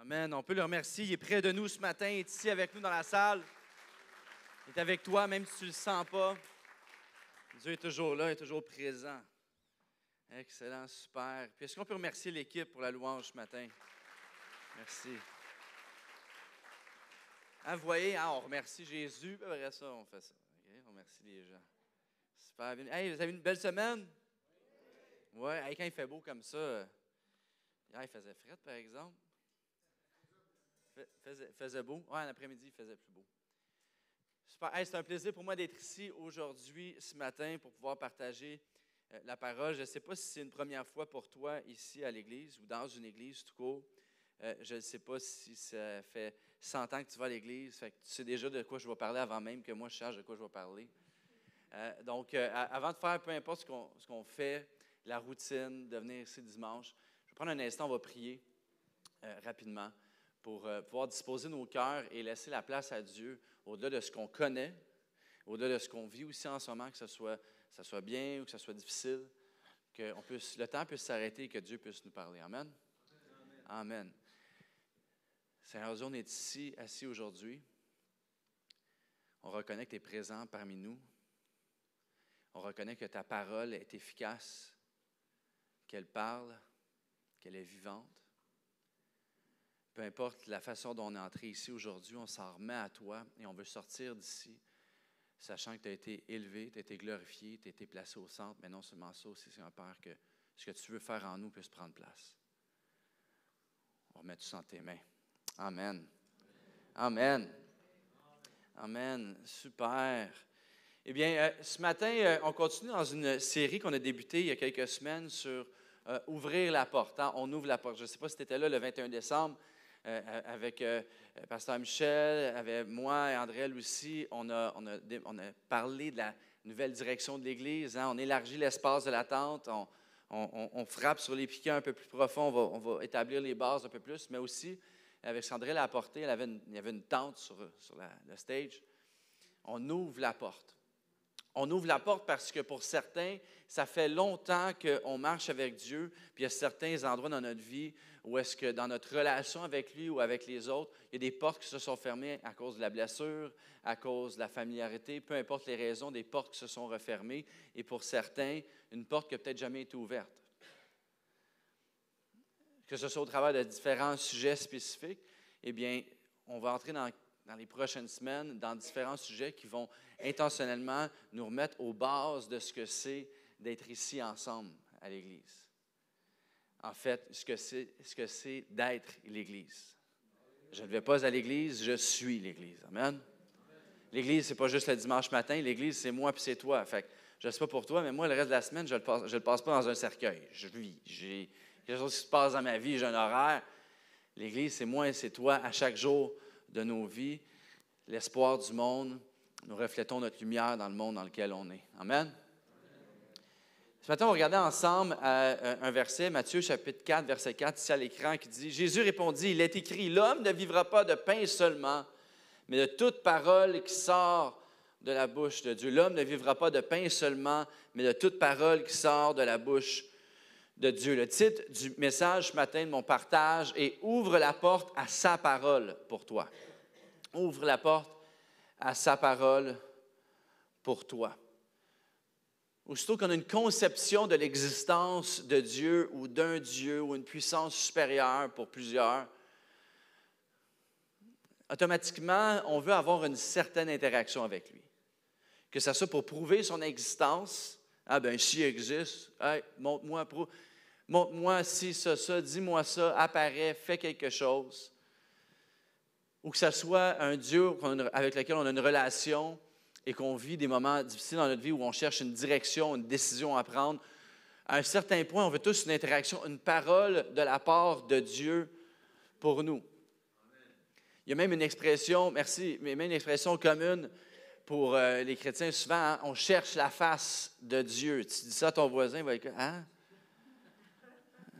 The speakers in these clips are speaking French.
Amen. On peut le remercier. Il est près de nous ce matin. Il est ici avec nous dans la salle. Il est avec toi, même si tu ne le sens pas. Dieu est toujours là, il est toujours présent. Excellent, super. Puis est-ce qu'on peut remercier l'équipe pour la louange ce matin? Merci. Vous voyez, on remercie Jésus, puis après ça, on fait ça. Okay? On remercie les gens. Super. Hey, vous avez une belle semaine? Oui. Hey, quand il fait beau comme ça, hier, il faisait fret, par exemple. Faisait beau. Oui, l'après-midi, il faisait plus beau. Super. Hey, c'est un plaisir pour moi d'être ici aujourd'hui, ce matin, pour pouvoir partager la parole. Je ne sais pas si c'est une première fois pour toi ici à l'Église ou dans une Église tout court. Je ne sais pas si ça fait 100 ans que tu vas à l'Église. Fait que tu sais déjà de quoi je vais parler avant même que moi je sache de quoi je vais parler. Donc, avant de faire peu importe ce qu'on fait, la routine, de venir ici dimanche, je vais prendre un instant, on va prier rapidement pour pouvoir disposer nos cœurs et laisser la place à Dieu au-delà de ce qu'on connaît, au-delà de ce qu'on vit aussi en ce moment, que ce soit bien ou que ce soit difficile, que le temps puisse s'arrêter et que Dieu puisse nous parler. Amen? Amen. Seigneur Dieu, on est ici, assis aujourd'hui. On reconnaît que tu es présent parmi nous. On reconnaît que ta parole est efficace, qu'elle parle, qu'elle est vivante. Peu importe la façon dont on est entré ici aujourd'hui, on s'en remet à toi et on veut sortir d'ici, sachant que tu as été élevé, tu as été glorifié, tu as été placé au centre, mais non seulement ça aussi, Seigneur Père, que ce que tu veux faire en nous puisse prendre place. On remet tout ça dans tes mains. Amen. Amen. Amen. Super. Eh bien, ce matin, on continue dans une série qu'on a débutée il y a quelques semaines sur ouvrir la porte. Hein? On ouvre la porte. Je ne sais pas si tu étais là le 21 décembre avec Pasteur Michel, avec moi et Andréel aussi. On a parlé de la nouvelle direction de l'Église. Hein? On élargit l'espace de la tente. On frappe sur les piquets un peu plus profond. On va établir les bases un peu plus, mais aussi, avec ce qu'Andréel a apporté, il y avait une tente sur le stage. On ouvre la porte. On ouvre la porte parce que pour certains, ça fait longtemps qu'on marche avec Dieu, puis il y a certains endroits dans notre vie où est-ce que dans notre relation avec lui ou avec les autres, il y a des portes qui se sont fermées à cause de la blessure, à cause de la familiarité, peu importe les raisons, des portes qui se sont refermées, et pour certains, une porte qui n'a peut-être jamais été ouverte. Que ce soit au travers de différents sujets spécifiques, eh bien, on va entrer dans les prochaines semaines dans différents sujets qui vont intentionnellement nous remettre aux bases de ce que c'est d'être ici ensemble à l'Église. En fait, ce que c'est d'être l'Église. Je ne vais pas à l'Église, je suis l'Église. Amen. L'Église, ce n'est pas juste le dimanche matin. L'Église, c'est moi puis c'est toi. Fait que, je ne sais pas pour toi, mais moi, le reste de la semaine, je ne le passe pas dans un cercueil. Je vis. J'ai quelque chose qui se passe dans ma vie, j'ai un horaire. L'Église, c'est moi et c'est toi à chaque jour de nos vies. L'espoir du monde, nous reflétons notre lumière dans le monde dans lequel on est. Amen. Ce matin, on va regarder ensemble un verset, Matthieu chapitre 4, verset 4, ici à l'écran, qui dit « Jésus répondit, il est écrit, l'homme ne vivra pas de pain seulement, mais de toute parole qui sort de la bouche de Dieu. » L'homme ne vivra pas de pain seulement, mais de toute parole qui sort de la bouche de Dieu. Le titre du message ce matin de mon partage est « Ouvre la porte à sa parole pour toi ». Ouvre la porte à sa parole pour toi. Aussitôt qu'on a une conception de l'existence de Dieu ou d'un Dieu ou une puissance supérieure pour plusieurs, automatiquement, on veut avoir une certaine interaction avec lui. Que ce soit pour prouver son existence. Ah ben, s'il existe, hey, montre-moi si ça, dis-moi ça, apparaît, fais quelque chose. Ou que ce soit un Dieu avec lequel on a une relation et qu'on vit des moments difficiles dans notre vie où on cherche une direction, une décision à prendre. À un certain point, on veut tous une interaction, une parole de la part de Dieu pour nous. Il y a même une expression, merci, mais même une expression commune pour les chrétiens. Souvent, hein, on cherche la face de Dieu. Tu dis ça à ton voisin, il va dire, hein?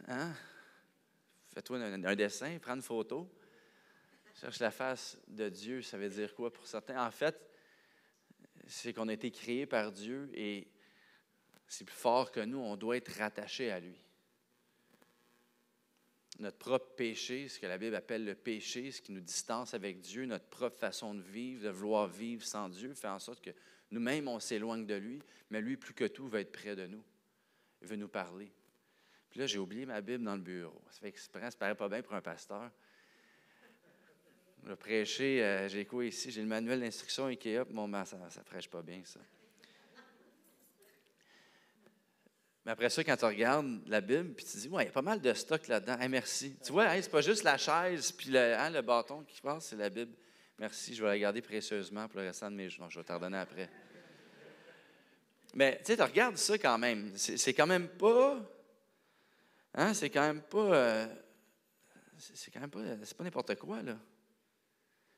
Hein? Fais-toi un dessin, prends une photo. Cherche la face de Dieu, ça veut dire quoi pour certains? En fait, c'est qu'on a été créé par Dieu et c'est plus fort que nous, on doit être rattaché à lui. notre propre péché, ce que la Bible appelle le péché, ce qui nous distance avec Dieu, notre propre façon de vivre, de vouloir vivre sans Dieu, fait en sorte que nous-mêmes, on s'éloigne de lui, mais lui, plus que tout, veut être près de nous. Il veut nous parler. Puis là, j'ai oublié ma Bible dans le bureau. Ça fait exprès, ça paraît pas bien pour un pasteur. Je vais prêcher, j'ai quoi ici? J'ai le manuel d'instruction IKEA, puis ça ne prêche pas bien, ça. Mais après ça, quand tu regardes la Bible, puis tu dis, ouais, il y a pas mal de stock là-dedans. Hey, merci. Tu vois, c'est pas juste la chaise puis le bâton qui passe, c'est la Bible. Merci, je vais la garder précieusement pour le restant de mes jours. Je vais te redonner après. Mais tu sais, tu regardes ça quand même. C'est quand même pas. Hein, c'est quand même pas. C'est pas n'importe quoi, là.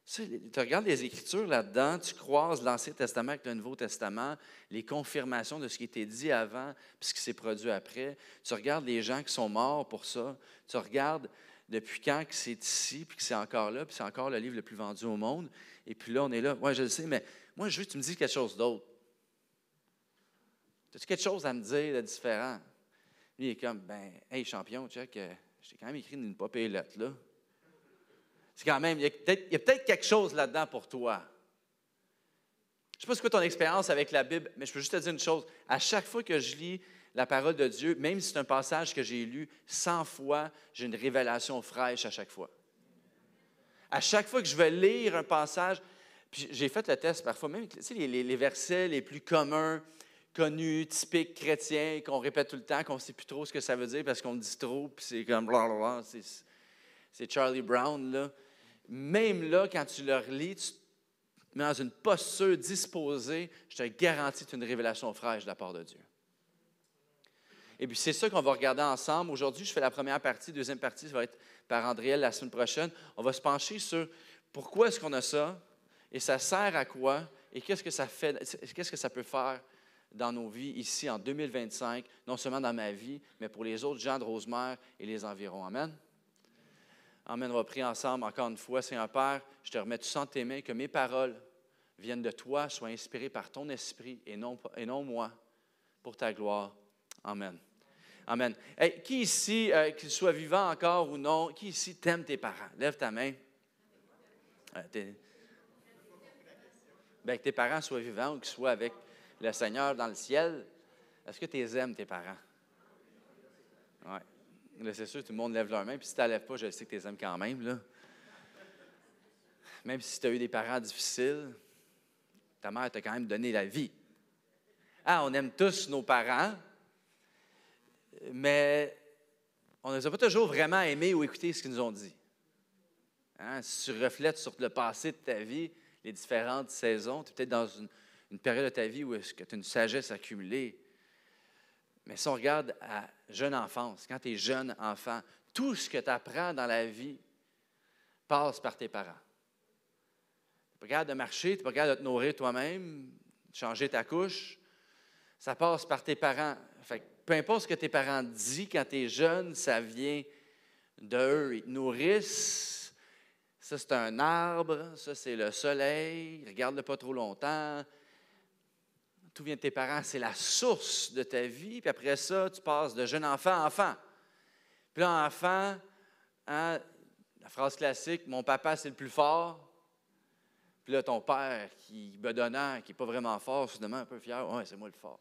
Tu regardes les Écritures là-dedans, tu croises l'Ancien Testament avec le Nouveau Testament, les confirmations de ce qui était dit avant puis ce qui s'est produit après. Tu regardes les gens qui sont morts pour ça. Tu regardes depuis quand que c'est ici puis que c'est encore là, puis c'est encore le livre le plus vendu au monde. Et puis là, on est là. Oui, je le sais, mais moi, je veux que tu me dises quelque chose d'autre. As-tu quelque chose à me dire de différent? Lui, il est comme, hey, champion, check, je t'ai quand même écrit une papier lettre, là. C'est quand même, il y a peut-être quelque chose là-dedans pour toi. Je ne sais pas c'est quoi ton expérience avec la Bible, mais je peux juste te dire une chose. À chaque fois que je lis la parole de Dieu, même si c'est un passage que j'ai lu 100 fois, j'ai une révélation fraîche à chaque fois. À chaque fois que je vais lire un passage, puis j'ai fait le test parfois, même tu sais, les versets les plus communs, connus, typiques chrétiens, qu'on répète tout le temps, qu'on ne sait plus trop ce que ça veut dire parce qu'on le dit trop, puis c'est comme blablabla, c'est Charlie Brown, là. Même là, quand tu le relis, tu te mets dans une posture disposée, je te garantis que c'est une révélation fraîche de la part de Dieu. Et puis, c'est ça qu'on va regarder ensemble. Aujourd'hui, je fais la première partie. Deuxième partie, ça va être par Andréel la semaine prochaine. On va se pencher sur pourquoi est-ce qu'on a ça et ça sert à quoi et qu'est-ce que ça fait, qu'est-ce que ça peut faire dans nos vies ici en 2025, non seulement dans ma vie, mais pour les autres gens de Rosemère et les environs. Amen. Amen. On va prier ensemble encore une fois. Seigneur Père, je te remets tout entre tes mains, que mes paroles viennent de toi, soient inspirées par ton esprit et non moi, pour ta gloire. Amen. Amen. Hey, qui ici, qu'il soit vivant encore ou non, qui ici t'aime tes parents? Lève ta main. Que tes parents soient vivants ou qu'ils soient avec le Seigneur dans le ciel, est-ce que tu les aimes, tes parents? Oui. Là, c'est sûr, tout le monde lève leur main, puis si tu ne lèves pas, je sais que tu les aimes quand même. Là. Même si tu as eu des parents difficiles, ta mère t'a quand même donné la vie. Ah, on aime tous nos parents, mais on ne les a pas toujours vraiment aimés ou écoutés ce qu'ils nous ont dit. Hein? Si tu reflètes sur le passé de ta vie, les différentes saisons, tu es peut-être dans une période de ta vie où tu as une sagesse accumulée. Mais si on regarde à jeune enfance, quand tu es jeune enfant, tout ce que tu apprends dans la vie passe par tes parents. Tu n'es pas capable de marcher, tu n'es pas capable de te nourrir toi-même, de changer ta couche. Ça passe par tes parents. Fait que peu importe ce que tes parents disent quand tu es jeune, ça vient d'eux. Ils te nourrissent. Ça, c'est un arbre. Ça, c'est le soleil. Regarde-le pas trop longtemps. Tout vient de tes parents, c'est la source de ta vie. Puis après ça, tu passes de jeune enfant à enfant. Puis là, enfant, hein, la phrase classique, « Mon papa, c'est le plus fort. » Puis là, ton père, qui est bedonnant, qui n'est pas vraiment fort, soudainement un peu fier, « Ouais, c'est moi le fort. »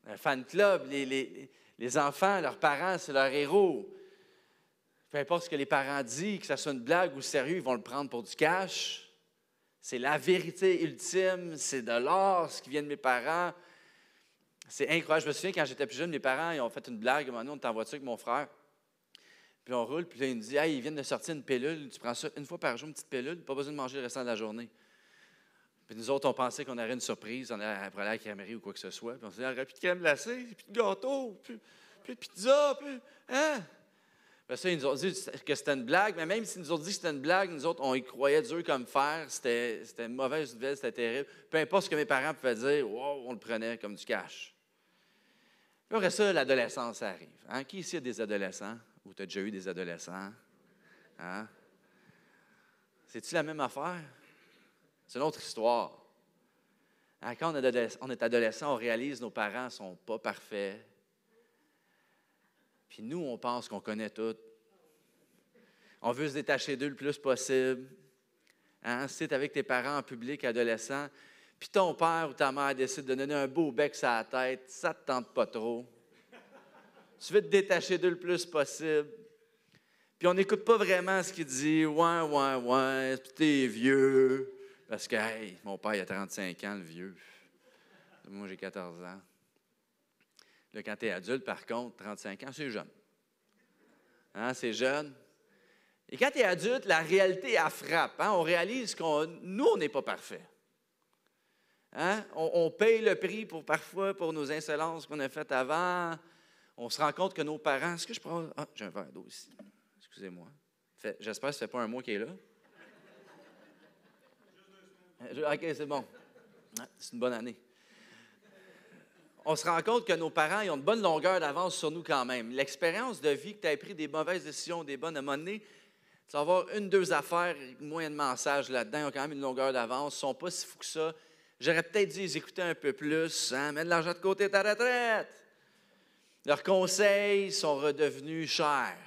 Un fan club, les enfants, leurs parents, c'est leur héros. Peu importe ce que les parents disent, que ce soit une blague ou sérieux, ils vont le prendre pour du cash. C'est la vérité ultime, c'est de l'or, ce qui vient de mes parents. C'est incroyable. Je me souviens, quand j'étais plus jeune, mes parents ils ont fait une blague. On était en voiture avec mon frère. Puis on roule, puis là, il me dit « Hey, ils viennent de sortir une pilule. Tu prends ça une fois par jour, une petite pilule, pas besoin de manger le restant de la journée. » Puis nous autres, on pensait qu'on aurait une surprise, on allait à la crèmerie ou quoi que ce soit. Puis on s'est dit « Il n'y aurait plus de crème glacée, plus de gâteau, plus de pizza, plus... Hein? » Bien, ça, ils nous ont dit que c'était une blague, mais même s'ils nous ont dit que c'était une blague, nous autres, on y croyait dur comme fer. C'était une mauvaise nouvelle, c'était terrible. Peu importe ce que mes parents pouvaient dire, wow, on le prenait comme du cash. Puis après ça, l'adolescence arrive. Hein? Qui ici a des adolescents? Ou tu as déjà eu des adolescents? Hein? C'est-tu la même affaire? C'est une autre histoire. Hein? Quand on est adolescent, on réalise que nos parents ne sont pas parfaits. Puis nous, on pense qu'on connaît tout. On veut se détacher d'eux le plus possible. Hein? Si tu es avec tes parents en public, adolescents, puis ton père ou ta mère décide de donner un beau bec sur la tête, ça ne te tente pas trop. Tu veux te détacher d'eux le plus possible. Puis on n'écoute pas vraiment ce qu'il dit. Ouais, puis t'es vieux. Parce que, hey, mon père, il a 35 ans, le vieux. Moi, j'ai 14 ans. Là, quand tu es adulte, par contre, 35 ans, c'est jeune. Hein, c'est jeune. Et quand tu es adulte, la réalité, elle frappe. Hein? On réalise nous, on n'est pas parfait. Hein? On paye le prix parfois pour nos insolences qu'on a faites avant. On se rend compte que nos parents... Est-ce que je prends... Ah, j'ai un verre d'eau ici. Excusez-moi. J'espère que ça ne fait pas un mois qu'il est là. OK, c'est bon. C'est une bonne année. On se rend compte que nos parents ils ont une bonne longueur d'avance sur nous quand même. L'expérience de vie que tu as pris des mauvaises décisions, des bonnes à un moment donné, tu vas avoir une, deux affaires, moyennement sages là-dedans, ils ont quand même une longueur d'avance, ils ne sont pas si fous que ça. J'aurais peut-être dû les écouter un peu plus, hein? Mets de l'argent de côté de ta retraite. Leurs conseils sont redevenus chers.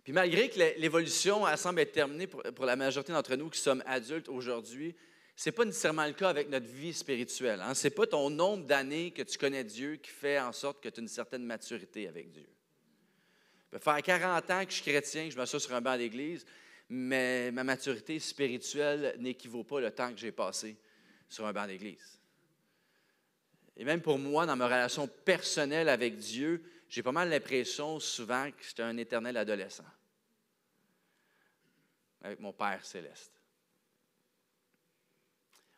Puis malgré que l'évolution elle semble être terminée pour la majorité d'entre nous qui sommes adultes aujourd'hui, ce n'est pas nécessairement le cas avec notre vie spirituelle. Hein? Ce n'est pas ton nombre d'années que tu connais Dieu qui fait en sorte que tu as une certaine maturité avec Dieu. Je peux faire 40 ans que je suis chrétien, que je m'assois sur un banc d'église, mais ma maturité spirituelle n'équivaut pas le temps que j'ai passé sur un banc d'église. Et même pour moi, dans ma relation personnelle avec Dieu, j'ai pas mal l'impression souvent que j'étais un éternel adolescent avec mon Père céleste.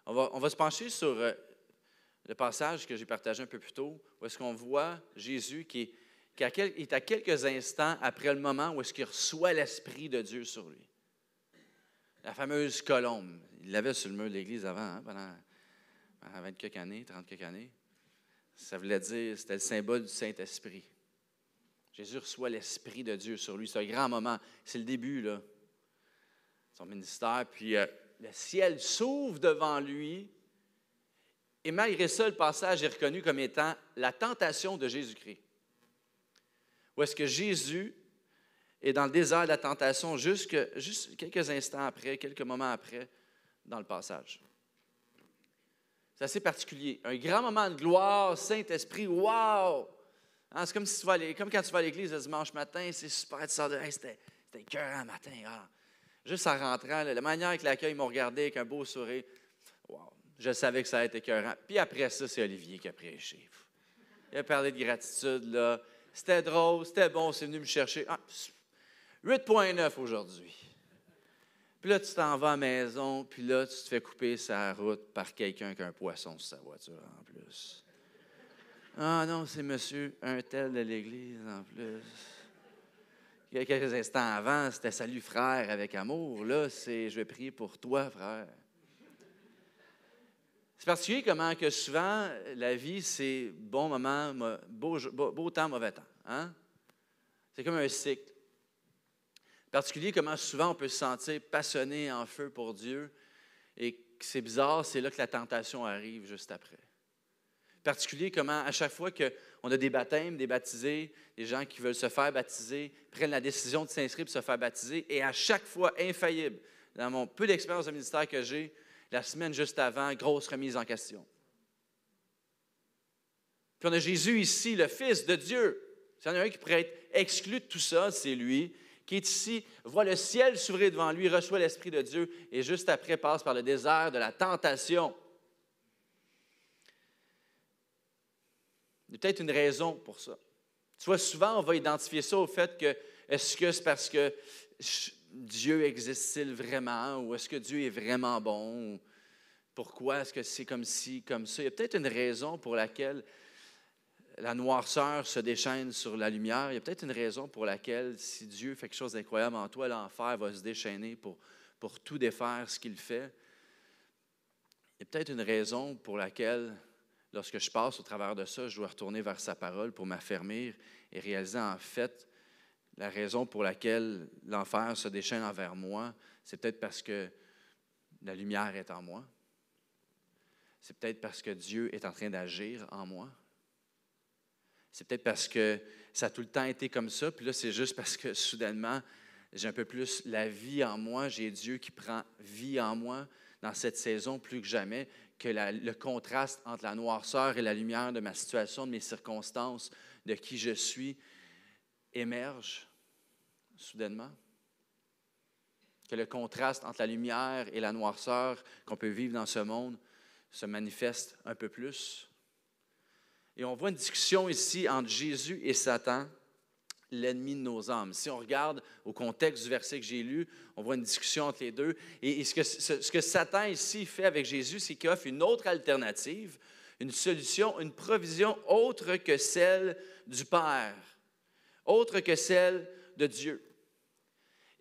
On va se pencher sur le passage que j'ai partagé un peu plus tôt, où est-ce qu'on voit Jésus qui est à quelques instants après le moment où est-ce qu'il reçoit l'Esprit de Dieu sur lui. La fameuse colombe. Il l'avait sur le mur de l'Église avant, hein, pendant 20 quelques années, 30 quelques années. Ça voulait dire, c'était le symbole du Saint-Esprit. Jésus reçoit l'Esprit de Dieu sur lui. C'est un grand moment. C'est le début, là, de son ministère. Puis le ciel s'ouvre devant lui. Et malgré ça, le passage est reconnu comme étant la tentation de Jésus-Christ. Où est-ce que Jésus est dans le désert de la tentation juste quelques instants après, quelques moments après, dans le passage. C'est assez particulier. Un grand moment de gloire, Saint-Esprit, wow! Hein, c'est comme quand tu vas à l'église le dimanche matin, c'est super, tu sors de hey, c'était écœurant matin. Ah. Juste en rentrant, la manière avec laquelle ils m'ont regardé avec un beau sourire, wow, je savais que ça allait être écœurant. Puis après ça, c'est Olivier qui a prêché. Il a parlé de gratitude, là. C'était drôle, c'était bon, c'est venu me chercher. Ah, 8,9 aujourd'hui. Puis là, tu t'en vas à la maison, puis là, tu te fais couper sa route par quelqu'un qui a un poisson sur sa voiture en plus. Ah non, c'est monsieur un tel de l'église en plus. Il y a quelques instants avant, c'était « Salut frère avec amour ». Là, c'est « Je vais prier pour toi, frère ». C'est particulier comment que souvent, la vie, c'est bon moment, beau temps, mauvais temps. Hein? C'est comme un cycle. Particulier comment souvent on peut se sentir passionné en feu pour Dieu et que c'est bizarre, c'est là que la tentation arrive juste après. Particulier comment à chaque fois qu'on a des baptêmes, des baptisés, des gens qui veulent se faire baptiser, prennent la décision de s'inscrire pour se faire baptiser et à chaque fois, infaillible, dans mon peu d'expérience de ministère que j'ai, la semaine juste avant, grosse remise en question. Puis on a Jésus ici, le Fils de Dieu. S'il y en a un qui pourrait être exclu de tout ça, c'est lui, qui est ici, voit le ciel s'ouvrir devant lui, reçoit l'Esprit de Dieu et juste après passe par le désert de la tentation. Il y a peut-être une raison pour ça. Tu vois, souvent, on va identifier ça au fait que est-ce que c'est parce que Dieu existe-t-il vraiment ou est-ce que Dieu est vraiment bon? Pourquoi est-ce que c'est comme ci, comme ça? Il y a peut-être une raison pour laquelle la noirceur se déchaîne sur la lumière. Il y a peut-être une raison pour laquelle, si Dieu fait quelque chose d'incroyable en toi, l'enfer va se déchaîner pour tout défaire ce qu'il fait. Il y a peut-être une raison pour laquelle, lorsque je passe au travers de ça, je dois retourner vers sa parole pour m'affermir et réaliser en fait la raison pour laquelle l'enfer se déchaîne envers moi, c'est peut-être parce que la lumière est en moi. C'est peut-être parce que Dieu est en train d'agir en moi. C'est peut-être parce que ça a tout le temps été comme ça, puis là, c'est juste parce que soudainement, j'ai un peu plus la vie en moi, j'ai Dieu qui prend vie en moi dans cette saison plus que jamais, que le contraste entre la noirceur et la lumière de ma situation, de mes circonstances, de qui je suis, émerge soudainement. Que le contraste entre la lumière et la noirceur qu'on peut vivre dans ce monde se manifeste un peu plus. Et on voit une discussion ici entre Jésus et Satan, l'ennemi de nos âmes. Si on regarde au contexte du verset que j'ai lu, on voit une discussion entre les deux. Et ce que Satan ici fait avec Jésus, c'est qu'il offre une autre alternative, une solution, une provision autre que celle du Père, autre que celle de Dieu.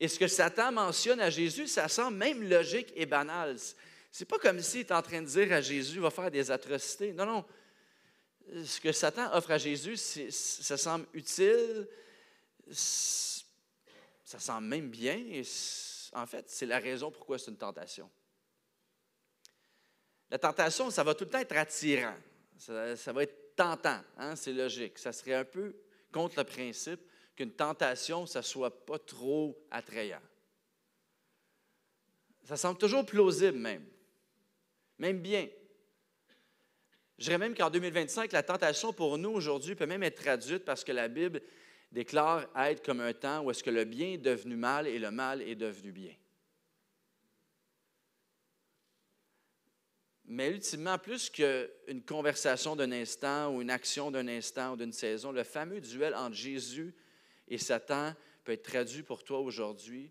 Et ce que Satan mentionne à Jésus, ça semble même logique et banal. C'est pas comme s'il est en train de dire à Jésus, va faire des atrocités. Non, non. Ce que Satan offre à Jésus, ça semble utile, ça semble même bien. Et en fait, c'est la raison pourquoi c'est une tentation. La tentation, ça va tout le temps être attirant. Ça va être tentant, hein? C'est logique. Ça serait un peu contre le principe qu'une tentation, ça ne soit pas trop attrayant. Ça semble toujours plausible même bien. Je dirais même qu'en 2025, la tentation pour nous aujourd'hui peut même être traduite parce que la Bible déclare être comme un temps où est-ce que le bien est devenu mal et le mal est devenu bien. Mais ultimement, plus qu'une conversation d'un instant ou une action d'un instant ou d'une saison, le fameux duel entre Jésus et Satan peut être traduit pour toi aujourd'hui,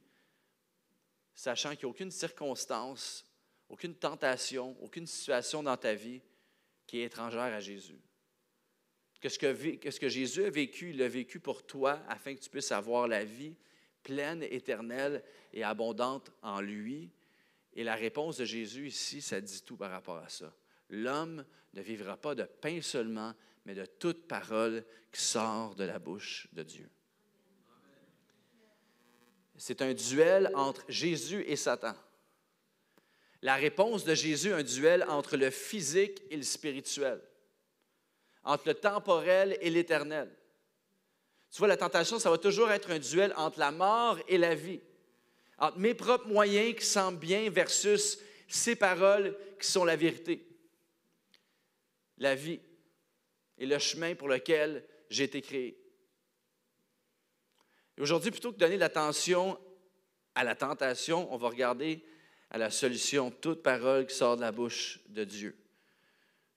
sachant qu'il n'y a aucune circonstance, aucune tentation, aucune situation dans ta vie qui est étrangère à Jésus. Qu'est-ce que Jésus a vécu, il l'a vécu pour toi afin que tu puisses avoir la vie pleine, éternelle et abondante en lui. Et la réponse de Jésus ici, ça dit tout par rapport à ça. L'homme ne vivra pas de pain seulement, mais de toute parole qui sort de la bouche de Dieu. C'est un duel entre Jésus et Satan. La réponse de Jésus, un duel entre le physique et le spirituel, entre le temporel et l'éternel. Tu vois, la tentation, ça va toujours être un duel entre la mort et la vie, entre mes propres moyens qui semblent bien versus ces paroles qui sont la vérité, la vie et le chemin pour lequel j'ai été créé. Et aujourd'hui, plutôt que de donner l'attention à la tentation, on va regarder à la solution, toute parole qui sort de la bouche de Dieu.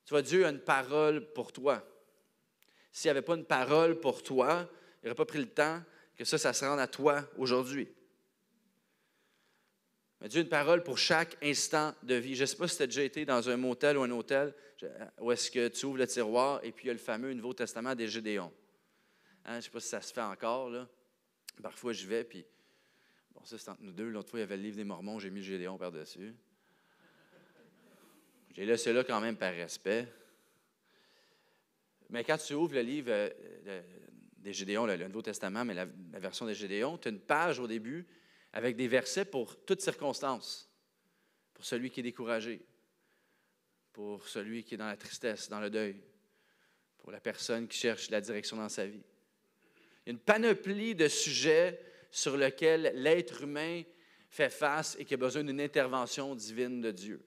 Tu vois, Dieu a une parole pour toi. S'il n'y avait pas une parole pour toi, il n'aurait pas pris le temps que ça se rende à toi aujourd'hui. Mais Dieu a une parole pour chaque instant de vie. Je ne sais pas si tu as déjà été dans un motel ou un hôtel où est-ce que tu ouvres le tiroir et puis il y a le fameux Nouveau Testament des Gédéons. Hein, je ne sais pas si ça se fait encore, là. Parfois, je vais, puis bon, ça, c'est entre nous deux. L'autre fois, il y avait le livre des Mormons, j'ai mis le Gédéon par-dessus. J'ai laissé là quand même par respect. Mais quand tu ouvres le livre des Gédéons, le Nouveau Testament, mais la version des Gédéons, tu as une page au début avec des versets pour toutes circonstances. Pour celui qui est découragé, pour celui qui est dans la tristesse, dans le deuil, pour la personne qui cherche la direction dans sa vie. Il y a une panoplie de sujets sur lesquels l'être humain fait face et qui a besoin d'une intervention divine de Dieu.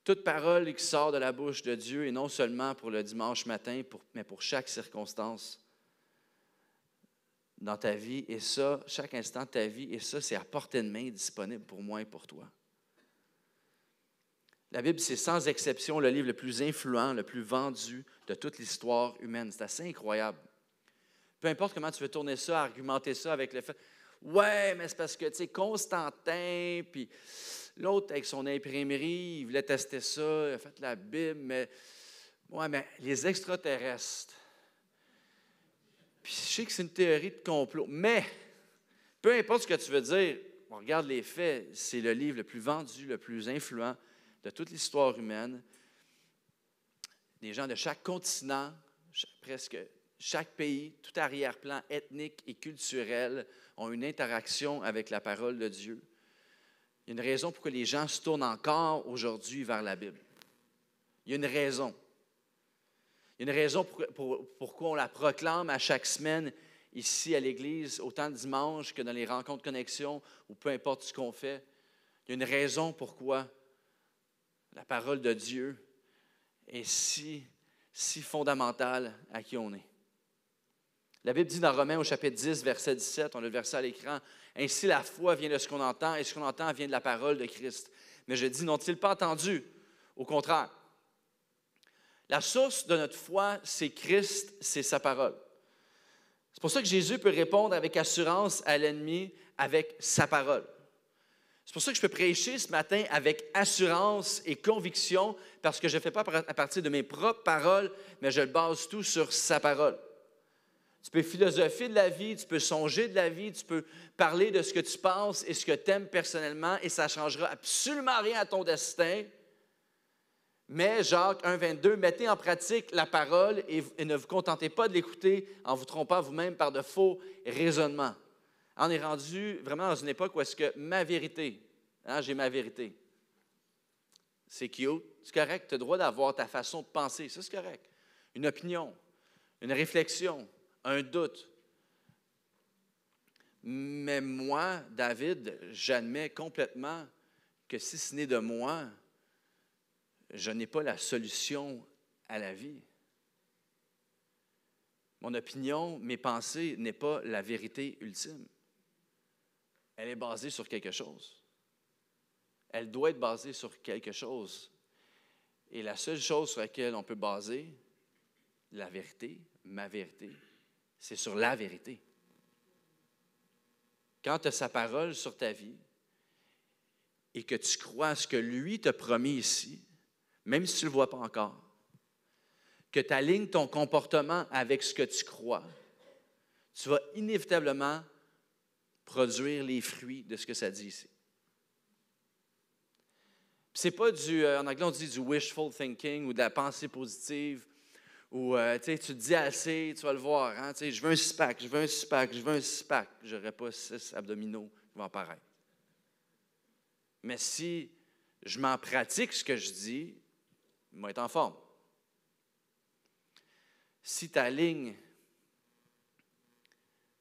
Toute parole qui sort de la bouche de Dieu, et non seulement pour le dimanche matin, mais pour chaque circonstance dans ta vie, et ça, chaque instant de ta vie, et ça, c'est à portée de main, disponible pour moi et pour toi. La Bible, c'est sans exception le livre le plus influent, le plus vendu de toute l'histoire humaine. C'est assez incroyable. Peu importe comment tu veux tourner ça, argumenter ça avec le fait « Ouais, mais c'est parce que, tu sais, Constantin, puis l'autre avec son imprimerie, il voulait tester ça, il a fait la Bible, mais ouais, mais les extraterrestres. Puis je sais que c'est une théorie de complot, mais peu importe ce que tu veux dire, on regarde les faits, c'est le livre le plus vendu, le plus influent de toute l'histoire humaine. Des gens de chaque continent, presque chaque pays, tout arrière-plan ethnique et culturel ont une interaction avec la parole de Dieu. Il y a une raison pourquoi les gens se tournent encore aujourd'hui vers la Bible. Il y a une raison. Il y a une raison pourquoi on la proclame à chaque semaine ici à l'Église, autant le dimanche que dans les rencontres connexion ou peu importe ce qu'on fait. Il y a une raison pourquoi la parole de Dieu est si fondamentale à qui on est. La Bible dit dans Romains au chapitre 10, verset 17, on a le verset à l'écran, « Ainsi la foi vient de ce qu'on entend, et ce qu'on entend vient de la parole de Christ. » Mais je dis, n'ont-ils pas entendu? Au contraire. La source de notre foi, c'est Christ, c'est sa parole. C'est pour ça que Jésus peut répondre avec assurance à l'ennemi avec sa parole. C'est pour ça que je peux prêcher ce matin avec assurance et conviction, parce que je ne fais pas à partir de mes propres paroles, mais je le base tout sur sa parole. Tu peux philosopher de la vie, tu peux songer de la vie, tu peux parler de ce que tu penses et ce que tu aimes personnellement, et ça ne changera absolument rien à ton destin. Mais Jacques 1,22, mettez en pratique la parole et ne vous contentez pas de l'écouter en vous trompant vous-même par de faux raisonnements. On est rendu vraiment dans une époque où est-ce que ma vérité, j'ai ma vérité. C'est cute, c'est correct, tu as le droit d'avoir ta façon de penser, ça c'est correct. Une opinion, une réflexion, un doute. Mais moi, David, j'admets complètement que si ce n'est de moi, je n'ai pas la solution à la vie. Mon opinion, mes pensées n'est pas la vérité ultime. Elle est basée sur quelque chose. Elle doit être basée sur quelque chose. Et la seule chose sur laquelle on peut baser la vérité, ma vérité, c'est sur la vérité. Quand tu as sa parole sur ta vie et que tu crois à ce que lui t'a promis ici, même si tu ne le vois pas encore, que tu alignes ton comportement avec ce que tu crois, tu vas inévitablement produire les fruits de ce que ça dit ici. Ce n'est pas en anglais on dit du wishful thinking ou de la pensée positive, ou tu te dis assez, tu vas le voir, hein, je veux un six-pack, je veux un six-pack, je veux un six-pack. Je n'aurai pas 6 abdominaux qui vont apparaître. Mais si je m'en pratique ce que je dis, je vais être en forme. Si tu alignes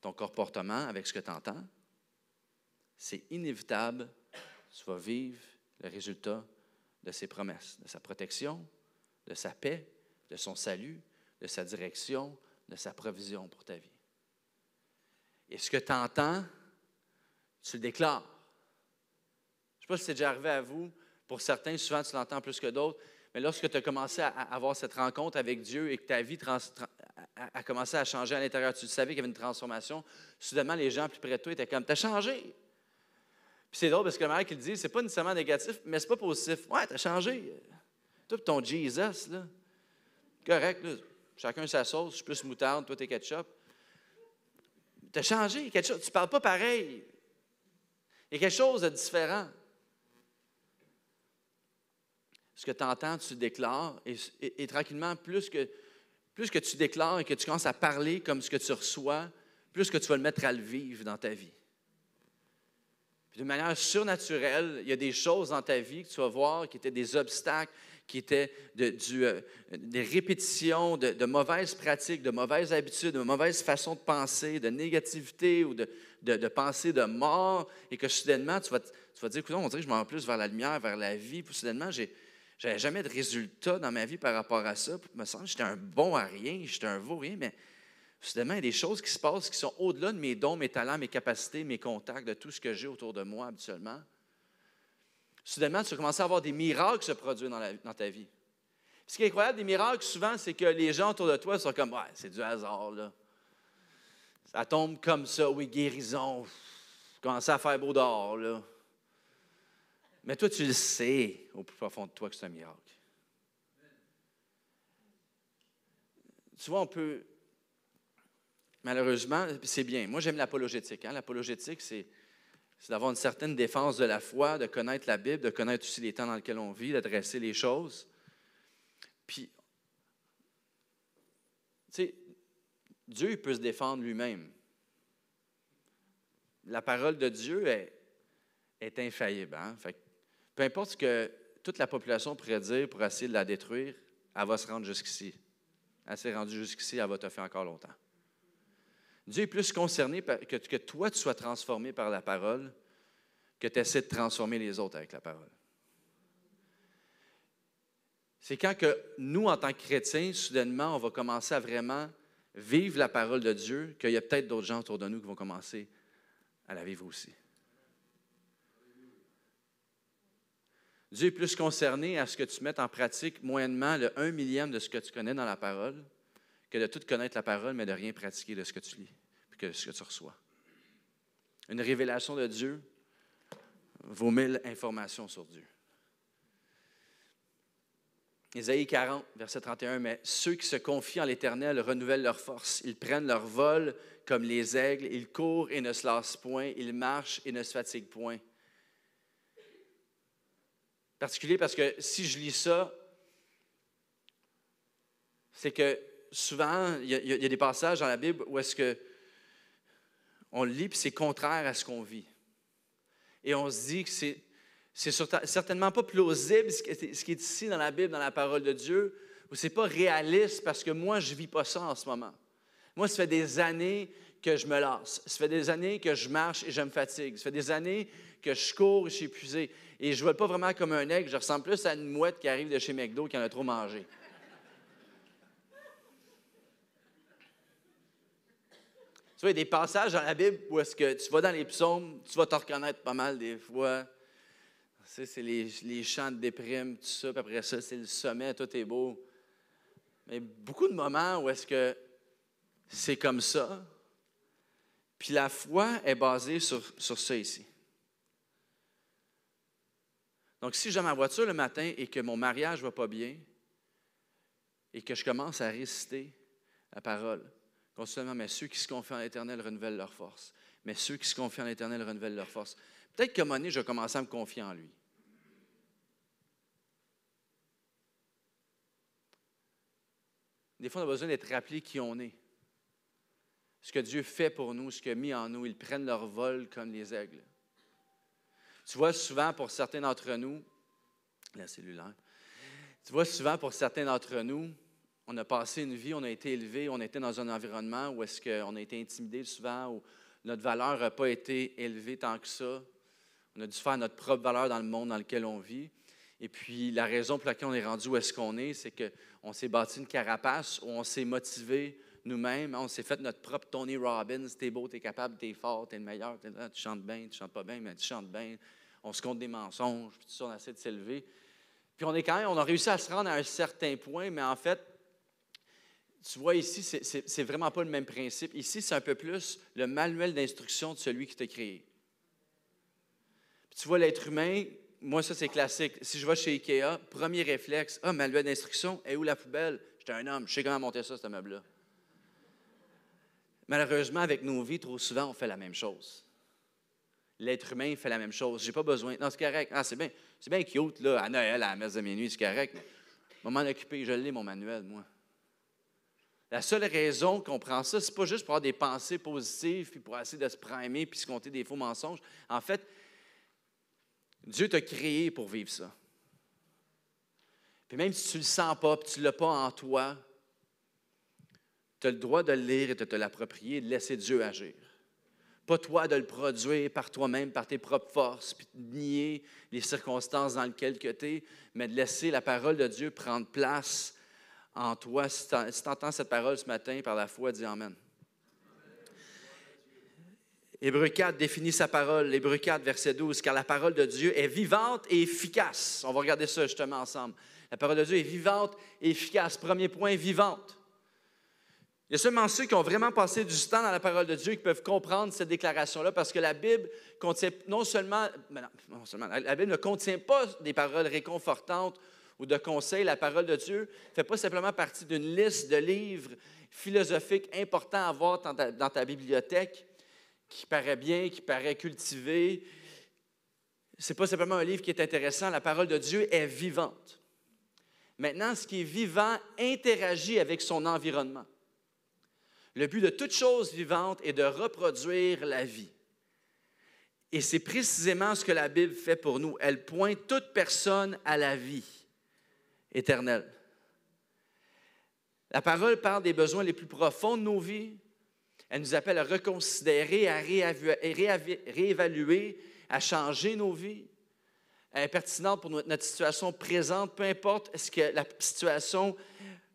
ton comportement avec ce que tu entends, c'est inévitable, tu vas vivre le résultat de ses promesses, de sa protection, de sa paix, de son salut, de sa direction, de sa provision pour ta vie. Et ce que tu entends, tu le déclares. Je ne sais pas si c'est déjà arrivé à vous. Pour certains, souvent, tu l'entends plus que d'autres. Mais lorsque tu as commencé à avoir cette rencontre avec Dieu et que ta vie a commencé à changer à l'intérieur, tu savais qu'il y avait une transformation, soudainement, les gens plus près de toi étaient comme « T'as changé! » Puis c'est drôle parce que le mec qui le dit, c'est pas nécessairement négatif, mais c'est pas positif. « Ouais, t'as changé! Toi, ton Jesus, là, correct, là, chacun sa sauce, je suis plus moutarde, toi, t'es ketchup. T'as changé, quelque chose, tu parles pas pareil. Il y a quelque chose de différent. » Ce que tu entends, tu le déclares, et tranquillement, plus que tu déclares et que tu commences à parler comme ce que tu reçois, plus que tu vas le mettre à le vivre dans ta vie. Puis d'une manière surnaturelle, il y a des choses dans ta vie que tu vas voir qui étaient des obstacles, qui étaient des répétitions de mauvaises pratiques, de mauvaises habitudes, de mauvaises façons de penser, de négativité ou de pensée de mort, et que soudainement, tu vas dire, écoute, on dirait que je m'en vais plus vers la lumière, vers la vie, puis soudainement, je n'avais jamais de résultat dans ma vie par rapport à ça. Puis, il me semble que j'étais un bon à rien, j'étais un vaut rien, mais soudainement, il y a des choses qui se passent qui sont au-delà de mes dons, mes talents, mes capacités, mes contacts, de tout ce que j'ai autour de moi habituellement. Soudainement, tu vas commencer à avoir des miracles se produire dans ta vie. Puis, ce qui est incroyable des miracles, souvent, c'est que les gens autour de toi sont comme « Ouais, c'est du hasard, là. Ça tombe comme ça, oui, guérison. Commence à faire beau dehors, là. » Mais toi, tu le sais au plus profond de toi que c'est un miracle. Tu vois, on peut, malheureusement, c'est bien. Moi, j'aime l'apologétique. Hein? L'apologétique, c'est d'avoir une certaine défense de la foi, de connaître la Bible, de connaître aussi les temps dans lesquels on vit, d'adresser les choses. Puis, tu sais, Dieu, il peut se défendre lui-même. La parole de Dieu est infaillible. Hein? Fait que, peu importe ce que toute la population pourrait dire pour essayer de la détruire, elle va se rendre jusqu'ici. Elle s'est rendue jusqu'ici, elle va te faire encore longtemps. Dieu est plus concerné que toi, tu sois transformé par la parole que tu essaies de transformer les autres avec la parole. C'est quand que nous, en tant que chrétiens, soudainement, on va commencer à vraiment vivre la parole de Dieu, qu'il y a peut-être d'autres gens autour de nous qui vont commencer à la vivre aussi. Dieu est plus concerné à ce que tu mettes en pratique moyennement le 1/1000 de ce que tu connais dans la parole que de tout connaître la parole, mais de rien pratiquer de ce que tu lis et de ce que tu reçois. Une révélation de Dieu vaut 1000 informations sur Dieu. Ésaïe 40, verset 31, « Mais ceux qui se confient en l'Éternel renouvellent leur force. Ils prennent leur vol comme les aigles. Ils courent et ne se lassent point. Ils marchent et ne se fatiguent point. » Particulier parce que si je lis ça, c'est que souvent, il y a des passages dans la Bible où est-ce que on le lit puis c'est contraire à ce qu'on vit. Et on se dit que c'est certainement pas plausible ce qui est ici dans la Bible, dans la parole de Dieu, ou c'est pas réaliste parce que moi, je vis pas ça en ce moment. Moi, ça fait des années que je me lasse. Ça fait des années que je marche et je me fatigue. Ça fait des années que je cours et je suis épuisé. Et je ne vois pas vraiment comme un aigle, je ressemble plus à une mouette qui arrive de chez McDo qui en a trop mangé. Tu vois, il y a des passages dans la Bible où est-ce que tu vas dans les psaumes, tu vas te reconnaître pas mal des fois. Tu sais, c'est les chants de déprime, tout ça, puis après ça, c'est le sommet, tout est beau. Mais beaucoup de moments où est-ce que c'est comme ça, puis la foi est basée sur ça ici. Donc, si j'ai ma voiture le matin et que mon mariage ne va pas bien et que je commence à réciter la parole, continuellement, mais ceux qui se confient en l'Éternel renouvellent leur force. Mais ceux qui se confient en l'Éternel renouvellent leur force. Peut-être qu'à un moment donné, je vais commencer à me confier en lui. Des fois, on a besoin d'être rappelé qui on est. Ce que Dieu fait pour nous, ce qu'il a mis en nous, ils prennent leur vol comme les aigles. Tu vois, souvent, pour certains d'entre nous, la cellulaire, tu vois, souvent, pour certains d'entre nous, on a passé une vie, on a été élevé, on était dans un environnement où est-ce qu'on a été intimidé souvent, où notre valeur n'a pas été élevée tant que ça. On a dû faire notre propre valeur dans le monde dans lequel on vit. Et puis, la raison pour laquelle on est rendu où est-ce qu'on est, c'est qu'on s'est bâti une carapace, où on s'est motivé nous-mêmes, on s'est fait notre propre Tony Robbins, t'es beau, t'es capable, t'es fort, t'es le meilleur, t'es là, tu chantes bien, tu chantes pas bien, mais tu chantes bien. On se compte des mensonges, puis tout ça, on essaie de s'élever. Puis on a réussi à se rendre à un certain point, mais en fait, tu vois ici, c'est vraiment pas le même principe. Ici, c'est un peu plus le manuel d'instruction de celui qui t'a créé. Puis tu vois, l'être humain, moi, ça, c'est classique. Si je vais chez Ikea, premier réflexe, manuel d'instruction, est où la poubelle? J'étais un homme, je sais comment monter ça, ce meuble-là. Malheureusement, avec nos vies, trop souvent, on fait la même chose. L'être humain fait la même chose. J'ai pas besoin. Non, c'est correct. Ah, c'est bien cute, là, à Noël, à la messe de minuit, c'est correct. Mais m'en occuper, je l'ai, mon manuel, moi. La seule raison qu'on prend ça, c'est pas juste pour avoir des pensées positives, puis pour essayer de se primer, puis se compter des faux mensonges. En fait, Dieu t'a créé pour vivre ça. Puis même si tu ne le sens pas, puis tu ne l'as pas en toi, tu as le droit de le lire et de te l'approprier et de laisser Dieu agir. Pas toi de le produire par toi-même, par tes propres forces, puis de nier les circonstances dans lesquelles tu es, mais de laisser la parole de Dieu prendre place en toi. Si tu entends cette parole ce matin par la foi, dis Amen. Hébreux 4 définit sa parole. Hébreux 4, verset 12, « Car la parole de Dieu est vivante et efficace. » On va regarder ça justement ensemble. La parole de Dieu est vivante et efficace. Premier point, vivante. Il y a seulement ceux qui ont vraiment passé du temps dans la parole de Dieu qui peuvent comprendre cette déclaration-là, parce que la Bible contient la Bible ne contient pas des paroles réconfortantes ou de conseils. La parole de Dieu ne fait pas simplement partie d'une liste de livres philosophiques importants à avoir dans ta bibliothèque, qui paraît bien, qui paraît cultivé. Ce n'est pas simplement un livre qui est intéressant. La parole de Dieu est vivante. Maintenant, ce qui est vivant interagit avec son environnement. Le but de toute chose vivante est de reproduire la vie. Et c'est précisément ce que la Bible fait pour nous. Elle pointe toute personne à la vie éternelle. La parole parle des besoins les plus profonds de nos vies. Elle nous appelle à reconsidérer, à réévaluer, à changer nos vies. Elle est pertinente pour notre situation présente, peu importe ce que la situation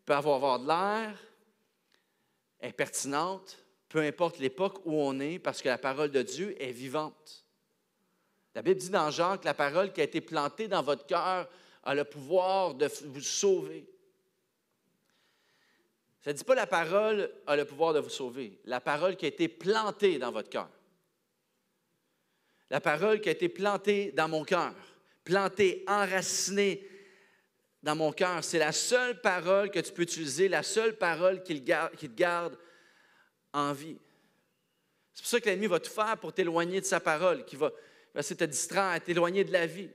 peut avoir de l'air. Elle est pertinente, peu importe l'époque où on est, parce que la parole de Dieu est vivante. La Bible dit dans Jean que la parole qui a été plantée dans votre cœur a le pouvoir de vous sauver. Ça ne dit pas la parole a le pouvoir de vous sauver. La parole qui a été plantée dans votre cœur. La parole qui a été plantée dans mon cœur. Plantée, enracinée dans mon cœur. C'est la seule parole que tu peux utiliser, la seule parole qui te garde en vie. C'est pour ça que l'ennemi va tout faire pour t'éloigner de sa parole, qui va essayer de te distraire, t'éloigner de la vie.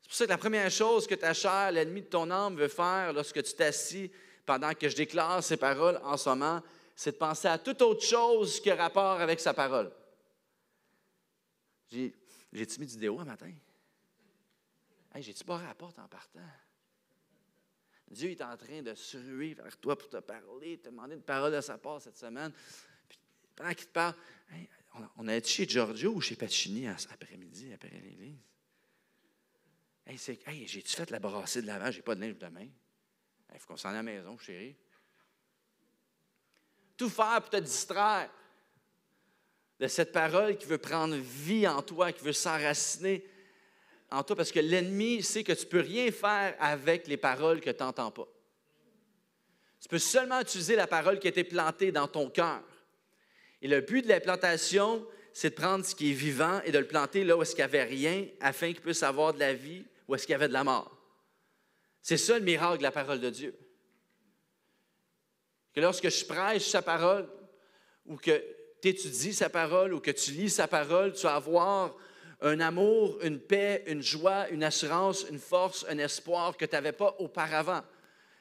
C'est pour ça que la première chose que ta chair, l'ennemi de ton âme, veut faire lorsque tu t'assis pendant que je déclare ces paroles en ce moment, c'est de penser à toute autre chose qui a rapport avec sa parole. J'ai-tu mis du déo un matin? Hey, j'ai-tu barré la porte en partant? Dieu est en train de se ruer vers toi pour te parler, te demander une parole de sa part cette semaine. Puis, pendant qu'il te parle, hey, on a été chez Giorgio ou chez Pacini après-midi, après l'église? Hey, j'ai-tu fait la brassée de lavage? J'ai pas de linge demain. Il faut qu'on s'en aille à la maison, chérie. Tout faire pour te distraire de cette parole qui veut prendre vie en toi, qui veut s'enraciner en toi, parce que l'ennemi sait que tu ne peux rien faire avec les paroles que tu n'entends pas. Tu peux seulement utiliser la parole qui a été plantée dans ton cœur. Et le but de la plantation, c'est de prendre ce qui est vivant et de le planter là où est-ce qu'il n'y avait rien, afin qu'il puisse avoir de la vie, où est-ce qu'il y avait de la mort. C'est ça le miracle de la parole de Dieu. Que lorsque je prêche sa parole, ou que tu étudies sa parole, ou que tu lis sa parole, tu vas avoir un amour, une paix, une joie, une assurance, une force, un espoir que tu n'avais pas auparavant.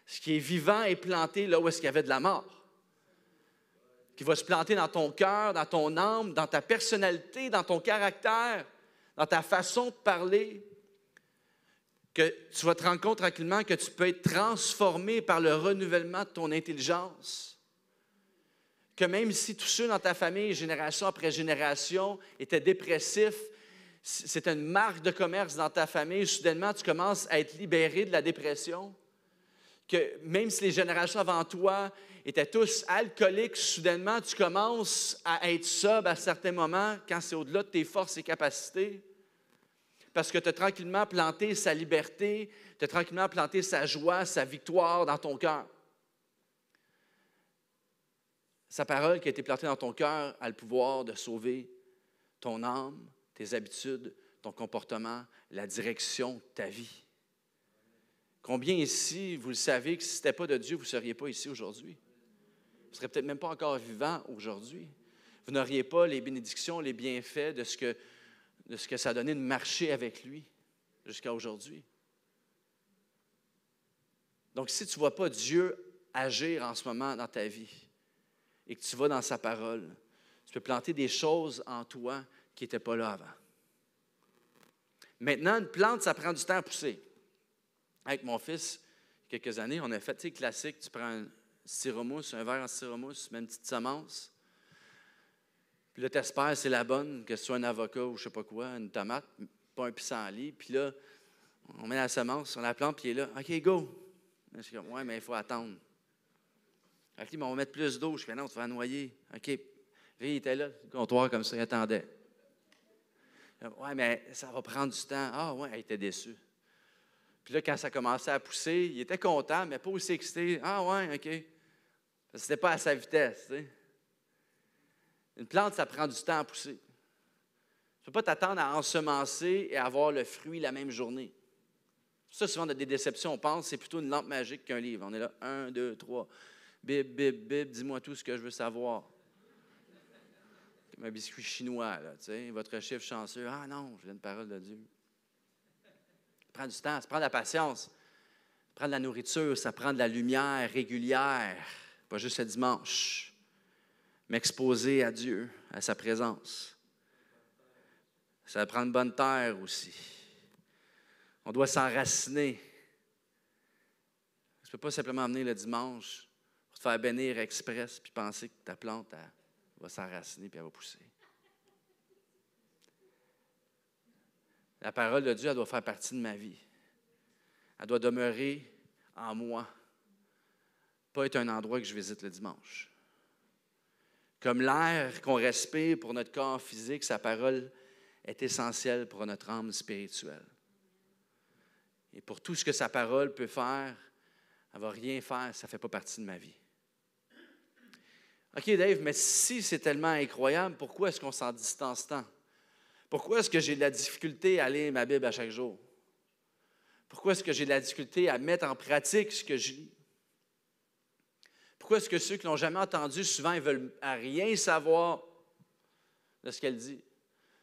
Ce qui est vivant est planté là où est-ce qu'il y avait de la mort. Qui va se planter dans ton cœur, dans ton âme, dans ta personnalité, dans ton caractère, dans ta façon de parler. Que tu vas te rendre compte tranquillement que tu peux être transformé par le renouvellement de ton intelligence. Que même si tous ceux dans ta famille, génération après génération, étaient dépressifs, c'est une marque de commerce dans ta famille, soudainement tu commences à être libéré de la dépression. Que même si les générations avant toi étaient tous alcooliques, soudainement tu commences à être sobre à certains moments quand c'est au-delà de tes forces et capacités. Parce que tu as tranquillement planté sa liberté, tu as tranquillement planté sa joie, sa victoire dans ton cœur. Sa parole qui a été plantée dans ton cœur a le pouvoir de sauver ton âme, tes habitudes, ton comportement, la direction de ta vie. Combien ici, vous le savez, que si ce n'était pas de Dieu, vous ne seriez pas ici aujourd'hui? Vous ne serez peut-être même pas encore vivant aujourd'hui. Vous n'auriez pas les bénédictions, les bienfaits de ce que ça a donné de marcher avec lui jusqu'à aujourd'hui. Donc, si tu ne vois pas Dieu agir en ce moment dans ta vie et que tu vas dans sa parole, tu peux planter des choses en toi qui n'étaient pas là avant. Maintenant, une plante, ça prend du temps à pousser. Avec mon fils, il y a quelques années, on a fait, tu sais, classique, tu prends un styromousse, un verre en styromousse, tu mets une petite semence, puis là, tu espères c'est la bonne, que ce soit un avocat ou je ne sais pas quoi, une tomate, pas un pissenlit, puis là, on met la semence, on la plante, puis il est là, OK, go. Je suis comme, ouais, mais il faut attendre. OK, mais on va mettre plus d'eau. Je fais, non, tu vas noyer. OK. Puis il était là, le comptoir comme ça, il attendait. Ouais, mais ça va prendre du temps. Ah, ouais, il était déçu. Puis là, quand ça commençait à pousser, il était content, mais pas aussi excité. Ah, ouais, OK. Parce que c'était pas à sa vitesse, tu sais. Une plante, ça prend du temps à pousser. Tu ne peux pas t'attendre à ensemencer et à avoir le fruit la même journée. Ça, souvent, on a des déceptions. On pense que c'est plutôt une lampe magique qu'un livre. On est là, 1, 2, 3. Bip, bip, bip, dis-moi tout ce que je veux savoir. Comme un biscuit chinois, là, tu sais. Votre chiffre chanceux. Ah non, je viens de parole de Dieu. Ça prend du temps, ça prend de la patience. Ça prend de la nourriture, ça prend de la lumière régulière. Pas juste le dimanche. M'exposer à Dieu, à sa présence. Ça prend une bonne terre aussi. On doit s'enraciner. Tu ne peux pas simplement venir le dimanche pour te faire bénir express puis penser que ta plante elle va s'enraciner puis elle va pousser. La parole de Dieu, elle doit faire partie de ma vie. Elle doit demeurer en moi, pas être un endroit que je visite le dimanche. Comme l'air qu'on respire pour notre corps physique, sa parole est essentielle pour notre âme spirituelle. Et pour tout ce que sa parole peut faire, elle ne va rien faire, ça ne fait pas partie de ma vie. OK, Dave, mais si c'est tellement incroyable, pourquoi est-ce qu'on s'en distance tant? Pourquoi est-ce que j'ai de la difficulté à lire ma Bible à chaque jour? Pourquoi est-ce que j'ai de la difficulté à mettre en pratique ce que je lis? Pourquoi est-ce que ceux qui ne l'ont jamais entendu, souvent, ils ne veulent à rien savoir de ce qu'elle dit?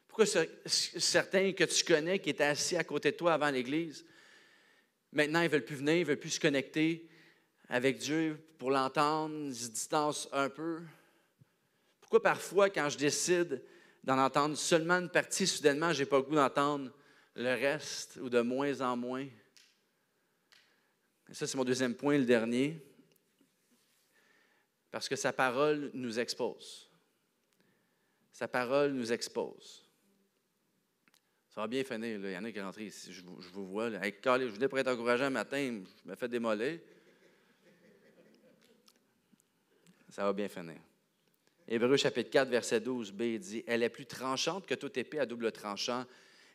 Pourquoi certains que tu connais, qui étaient assis à côté de toi avant l'Église, maintenant, ils ne veulent plus venir, ils ne veulent plus se connecter avec Dieu pour l'entendre, ils se distancent un peu? Pourquoi parfois, quand je décide d'en entendre seulement une partie, soudainement, je n'ai pas le goût d'entendre le reste ou de moins en moins? Et ça, c'est mon deuxième point, le dernier. Parce que sa parole nous expose. Sa parole nous expose. Ça va bien finir, là. Il y en a qui sont rentrés ici, je vous vois. Là. Hey, je voulais pour être encourageant un matin, je me fais démolir. Ça va bien finir. Hébreux chapitre 4, verset 12b dit « Elle est plus tranchante que toute épée à double tranchant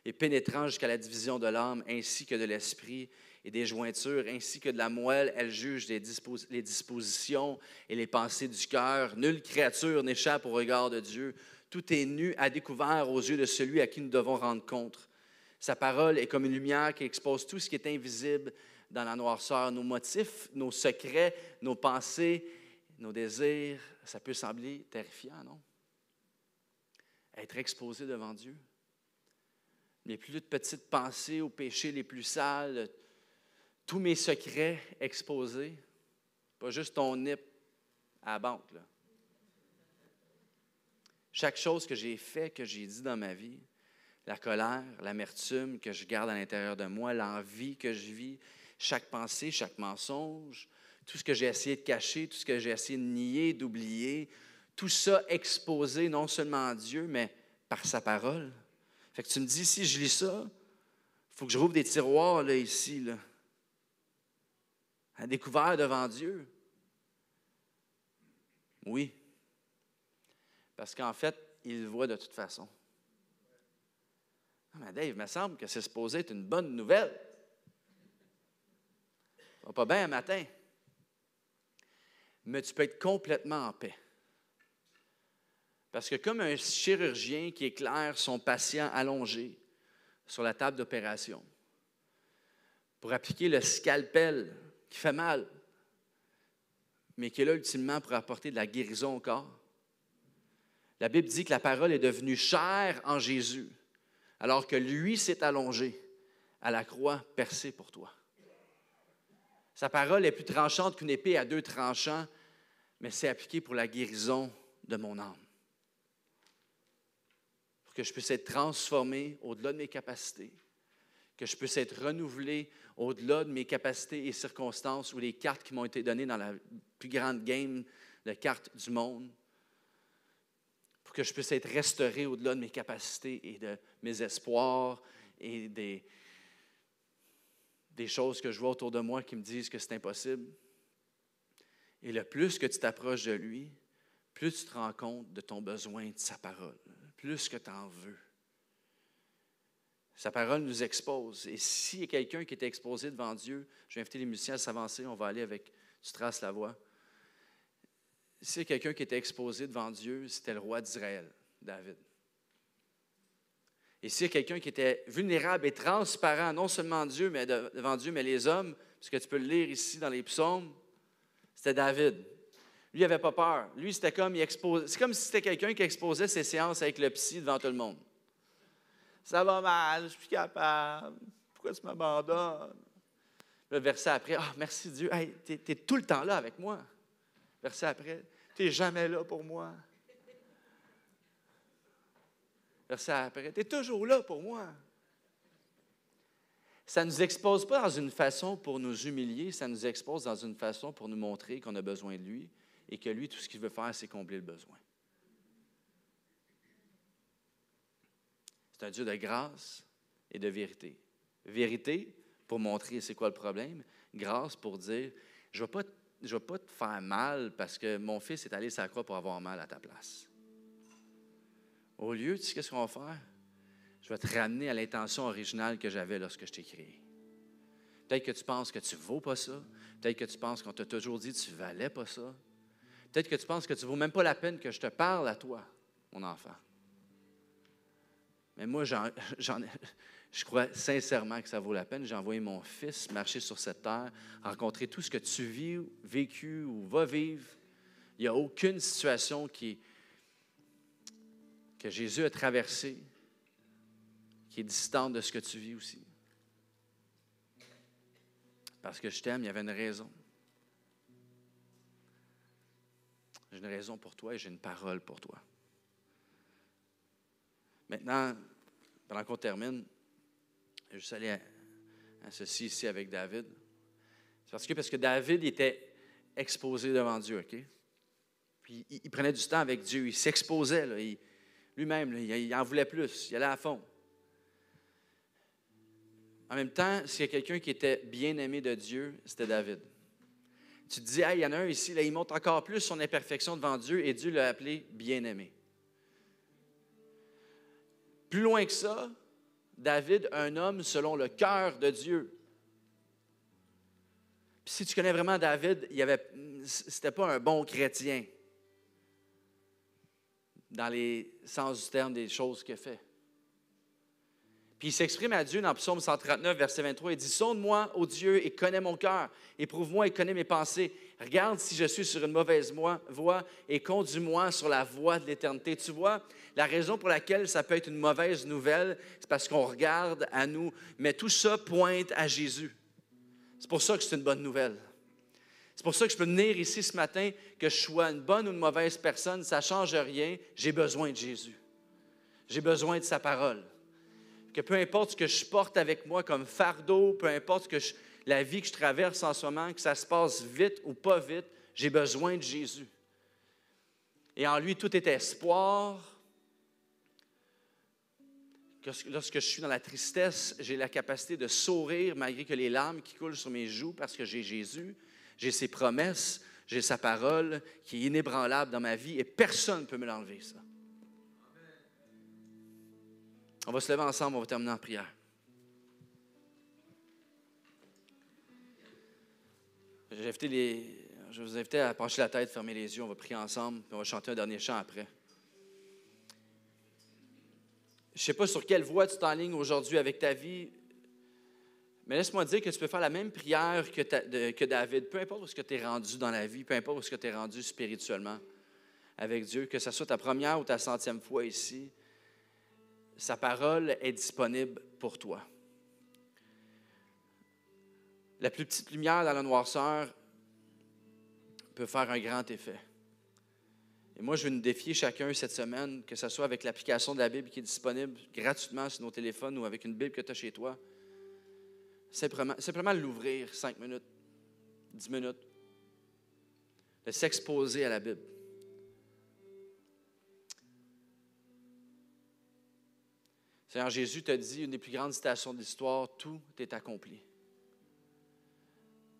et pénétrant jusqu'à la division de l'âme ainsi que de l'esprit et des jointures, ainsi que de la moelle. Elle juge les dispositions et les pensées du cœur. Nulle créature n'échappe au regard de Dieu. Tout est nu à découvert aux yeux de celui à qui nous devons rendre compte. Sa parole est comme une lumière qui expose tout ce qui est invisible dans la noirceur. Nos motifs, nos secrets, nos pensées, nos désirs, ça peut sembler terrifiant, non? Être exposé devant Dieu. Les plus petites pensées aux péchés les plus sales, tous mes secrets exposés, pas juste ton nip à la banque, là. Chaque chose que j'ai fait, que j'ai dit dans ma vie, la colère, l'amertume que je garde à l'intérieur de moi, l'envie que je vis, chaque pensée, chaque mensonge, tout ce que j'ai essayé de cacher, tout ce que j'ai essayé de nier, d'oublier, tout ça exposé non seulement à Dieu, mais par sa parole. Fait que tu me dis, si je lis ça, il faut que je rouvre des tiroirs là, ici, là, à découvert devant Dieu. Oui. Parce qu'en fait, il le voit de toute façon. Ah, mais Dave, il me semble que c'est supposé être une bonne nouvelle. Ça va pas bien un matin. Mais tu peux être complètement en paix. Parce que comme un chirurgien qui éclaire son patient allongé sur la table d'opération pour appliquer le scalpel qui fait mal, mais qui est là ultimement pour apporter de la guérison au corps, la Bible dit que la parole est devenue chair en Jésus, alors que lui s'est allongé à la croix percée pour toi. Sa parole est plus tranchante qu'une épée à deux tranchants, mais c'est appliqué pour la guérison de mon âme. Pour que je puisse être transformé au-delà de mes capacités, que je puisse être renouvelé au-delà de mes capacités et circonstances ou les cartes qui m'ont été données dans la plus grande game de cartes du monde, pour que je puisse être restauré au-delà de mes capacités et de mes espoirs et des choses que je vois autour de moi qui me disent que c'est impossible. Et le plus que tu t'approches de lui, plus tu te rends compte de ton besoin de sa parole, plus que tu en veux. Sa parole nous expose. Et s'il y a quelqu'un qui est exposé devant Dieu, je vais inviter les musiciens à s'avancer, on va aller avec Tu traces la voix. S'il y a quelqu'un qui était exposé devant Dieu, c'était le roi d'Israël, David. Et s'il y a quelqu'un qui était vulnérable et transparent, non seulement Dieu, mais devant Dieu, mais les hommes, parce que tu peux le lire ici dans les psaumes, c'était David. Lui, il n'avait pas peur. Lui, c'était comme, c'est comme si c'était quelqu'un qui exposait ses séances avec le psy devant tout le monde. Ça va mal, je suis plus capable. Pourquoi tu m'abandonnes? Le verset après, merci Dieu, hey, tu es tout le temps là avec moi. Verset après, tu n'es jamais là pour moi. Verset après, tu es toujours là pour moi. ça ne nous expose pas dans une façon pour nous humilier, ça nous expose dans une façon pour nous montrer qu'on a besoin de lui et que lui, tout ce qu'il veut faire, c'est combler le besoin. C'est un Dieu de grâce et de vérité. Vérité pour montrer c'est quoi le problème. Grâce pour dire, je ne vais pas te faire mal parce que mon fils est allé sur la croix pour avoir mal à ta place. Au lieu, tu sais qu'est-ce qu'on va faire? Je vais te ramener à l'intention originale que j'avais lorsque je t'ai créé. Peut-être que tu penses que tu ne vaux pas ça. Peut-être que tu penses qu'on t'a toujours dit que tu ne valais pas ça. Peut-être que tu penses que tu ne vaux même pas la peine que je te parle à toi, mon enfant. Mais moi, je crois sincèrement que ça vaut la peine. J'ai envoyé mon fils marcher sur cette terre, rencontrer tout ce que tu vis, vécu ou vas vivre. Il n'y a aucune situation que Jésus a traversée qui est distante de ce que tu vis aussi. Parce que je t'aime, il y avait une raison. J'ai une raison pour toi et j'ai une parole pour toi. Maintenant, pendant qu'on termine, je vais juste aller à ceci ici avec David. C'est parce que David était exposé devant Dieu, OK? Puis il prenait du temps avec Dieu, il s'exposait, là, lui-même, là, il en voulait plus, il allait à fond. En même temps, s'il y a quelqu'un qui était bien aimé de Dieu, c'était David. Tu te dis, hey, il y en a un ici, là, il montre encore plus son imperfection devant Dieu et Dieu l'a appelé bien-aimé. Plus loin que ça, David, un homme selon le cœur de Dieu. Puis si tu connais vraiment David, c'était pas un bon chrétien dans les sens du terme des choses qu'il fait. Puis il s'exprime à Dieu dans Psaume 139, verset 23. Il dit, « Sonde-moi, ô Dieu, et connais mon cœur. Éprouve-moi et connais mes pensées. Regarde si je suis sur une mauvaise voie et conduis-moi sur la voie de l'éternité. » Tu vois, la raison pour laquelle ça peut être une mauvaise nouvelle, c'est parce qu'on regarde à nous. Mais tout ça pointe à Jésus. C'est pour ça que c'est une bonne nouvelle. C'est pour ça que je peux venir ici ce matin, que je sois une bonne ou une mauvaise personne, ça ne change rien. J'ai besoin de Jésus. J'ai besoin de sa parole. Que peu importe ce que je porte avec moi comme fardeau, peu importe la vie que je traverse en ce moment, que ça se passe vite ou pas vite, j'ai besoin de Jésus. Et en lui, tout est espoir. Lorsque je suis dans la tristesse, j'ai la capacité de sourire malgré que les larmes qui coulent sur mes joues parce que j'ai Jésus, j'ai ses promesses, j'ai sa parole qui est inébranlable dans ma vie et personne ne peut me l'enlever, ça. On va se lever ensemble, on va terminer en prière. Je vais vous inviter à pencher la tête, fermer les yeux, on va prier ensemble, puis on va chanter un dernier chant après. Je ne sais pas sur quelle voie tu t'enlignes aujourd'hui avec ta vie, mais laisse-moi dire que tu peux faire la même prière que David, peu importe où ce que tu es rendu dans la vie, peu importe où ce que tu es rendu spirituellement avec Dieu, que ce soit ta première ou ta 100e fois ici. Sa parole est disponible pour toi. La plus petite lumière dans la noirceur peut faire un grand effet. Et moi, je veux nous défier chacun cette semaine, que ce soit avec l'application de la Bible qui est disponible gratuitement sur nos téléphones ou avec une Bible que tu as chez toi. Simplement l'ouvrir 5 minutes, 10 minutes, de s'exposer à la Bible. Seigneur Jésus t'a dit, une des plus grandes citations de l'histoire, tout est accompli.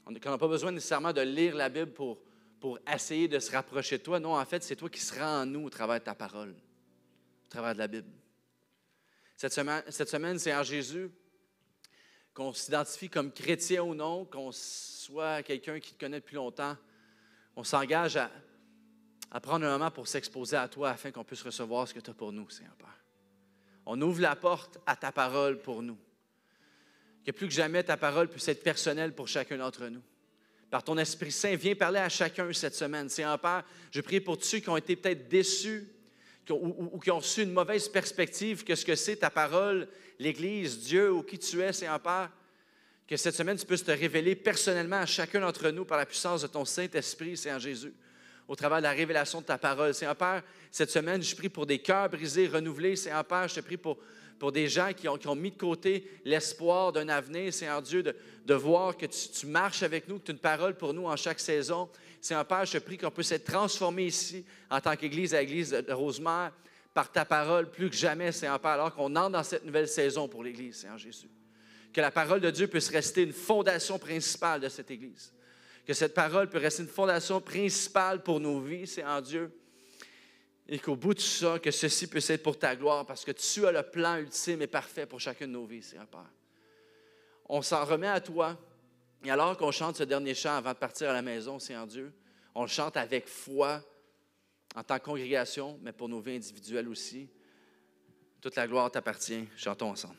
On n'a pas besoin nécessairement de lire la Bible pour essayer de se rapprocher de toi. Non, en fait, c'est toi qui se rends en nous au travers de ta parole, au travers de la Bible. Cette semaine, Seigneur Jésus, qu'on s'identifie comme chrétien ou non, qu'on soit quelqu'un qui te connaît depuis longtemps, on s'engage à prendre un moment pour s'exposer à toi afin qu'on puisse recevoir ce que tu as pour nous, Seigneur Père. On ouvre la porte à ta parole pour nous. Que plus que jamais, ta parole puisse être personnelle pour chacun d'entre nous. Par ton Esprit Saint, viens parler à chacun cette semaine. Seigneur Père, je prie pour tous ceux qui ont été peut-être déçus ou qui ont reçu une mauvaise perspective que ce que c'est ta parole, l'Église, Dieu ou qui tu es, Seigneur Père. Que cette semaine, tu puisses te révéler personnellement à chacun d'entre nous par la puissance de ton Saint-Esprit, Seigneur Jésus, au travers de la révélation de ta parole. Seigneur Père, cette semaine, je prie pour des cœurs brisés, renouvelés. Seigneur Père, je te prie pour pour des gens qui ont mis de côté l'espoir d'un avenir, Seigneur Dieu, de voir que tu marches avec nous, que tu as une parole pour nous en chaque saison. Seigneur Père, je te prie qu'on puisse être transformé ici en tant qu'Église à l'Église de Rosemère par ta parole plus que jamais, Seigneur Père, alors qu'on entre dans cette nouvelle saison pour l'Église, Seigneur Jésus. Que la parole de Dieu puisse rester une fondation principale de cette Église. Que cette parole puisse rester une fondation principale pour nos vies, Seigneur Dieu. Et qu'au bout de tout ça, que ceci puisse être pour ta gloire, parce que tu as le plan ultime et parfait pour chacune de nos vies, Seigneur Père. On s'en remet à toi. Et alors qu'on chante ce dernier chant avant de partir à la maison, Seigneur Dieu, on le chante avec foi en tant que congrégation, mais pour nos vies individuelles aussi. Toute la gloire t'appartient. Chantons ensemble.